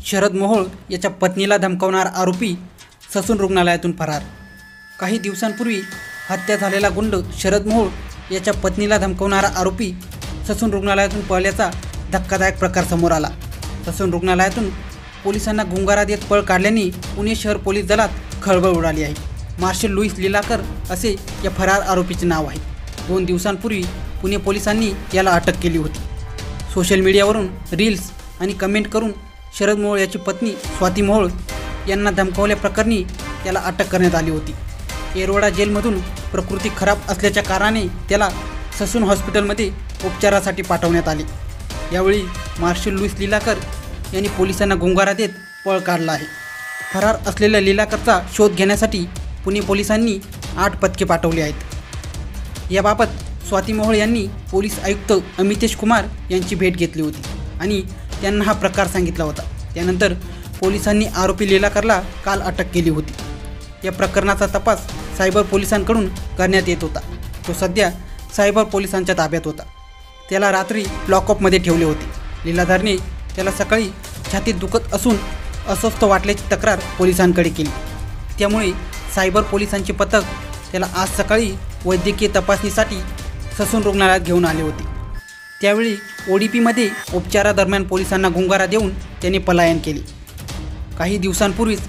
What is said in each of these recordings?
शरद मोहोळ याच्या पत्नीला धमकावणारा आरोपी ससून रुग्णालयातून फरार। काही दिवसांपूर्वी हत्या झालेला गुंड शरद मोहोळ याच्या पत्नीला धमकावणारा आरोपी ससून रुग्णालयातून पळल्याचा धक्कादायक प्रकार समोर आला। ससून रुग्णालयातून पोलिसांना गुंगारा देत पळ काढल्याने पुणे शहर पोलीस दलात खळबळ उडाली आहे। मार्शल लुईस लिलाकर असे या फरार आरोपीचे नाव आहे। 2 दिवसांपूर्वी पुणे पोलिसांनी याला अटक केली होती। सोशल मीडियावरून रील्स आणि कमेंट करून शरद मोहोळ याची पत्नी स्वाती मोहोळ यांना धमकावल्याप्रकरणी त्याला अटक करण्यात आली होती। येरवडा जेलमधून प्रकृती खराब असल्याच्या कारणाने त्याला ससून हॉस्पिटलमध्ये उपचारासाठी पाठवण्यात आले। यावेळी मार्शल लुईस लिलाकर यांनी पोलिसांना गुंगारा देत पळ काढला आहे। फरार असलेल्या लिलाकरचा शोध घेण्यासाठी पुणे पोलिसांनी 8 पथके पाठवली आहेत। याबाबत स्वाती मोहोळ यांनी पोलीस आयुक्त अमितेश कुमार यांची भेट घेतली होती आणि त्यांना हा प्रकार सांगितला होता। त्यानंतर पोलिसांनी आरोपी लिलाकरला काल अटक केली होती। या प्रकरणाचा तपास सायबर पोलिसांकडून करण्यात येत होता। तो सध्या सायबर पोलिसांच्या ताब्यात होता। त्याला रात्री लॉकअपमध्ये ठेवले होते। लीलाधरने त्याला सकाळी छातीत दुखत असून अस्वस्थ वाटल्याची तक्रार पोलिसांकडे केली। त्यामुळे सायबर पोलिसांचे पथक त्याला आज सकाळी वैद्यकीय तपासणीसाठी ससून रुग्णालयात घेऊन आले होते। त्यावेळी ओडीपीमध्ये उपचारादरम्यान पोलिसांना गुंगारा देऊन त्याने पलायन केले। काही दिवसांपूर्वीच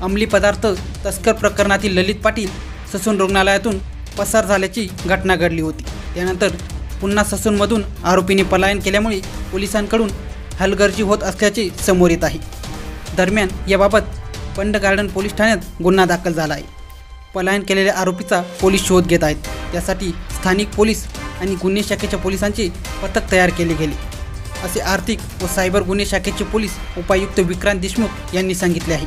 अंमली पदार्थ तस्कर प्रकरणातील ललित पाटील ससून रुग्णालयातून पसार झाल्याची घटना घडली होती। त्यानंतर पुन्हा ससूनमधून आरोपीने पलायन केल्यामुळे पोलिसांकडून हलगर्जी होत असल्याचे समोर येत आहे। दरम्यान याबाबत पंड गार्डन पोलीस ठाण्यात गुन्हा दाखल झाला आहे। पलायन केलेल्या आरोपीचा पोलीस शोध घेत आहेत। त्यासाठी स्थानिक पोलीस आणि गुन्हे शाखेच्या पोलिसांचे पथक तयार केले गेले, असे आर्थिक व सायबर गुन्हे शाखेचे पोलीस उपायुक्त विक्रांत देशमुख यांनी सांगितले आहे।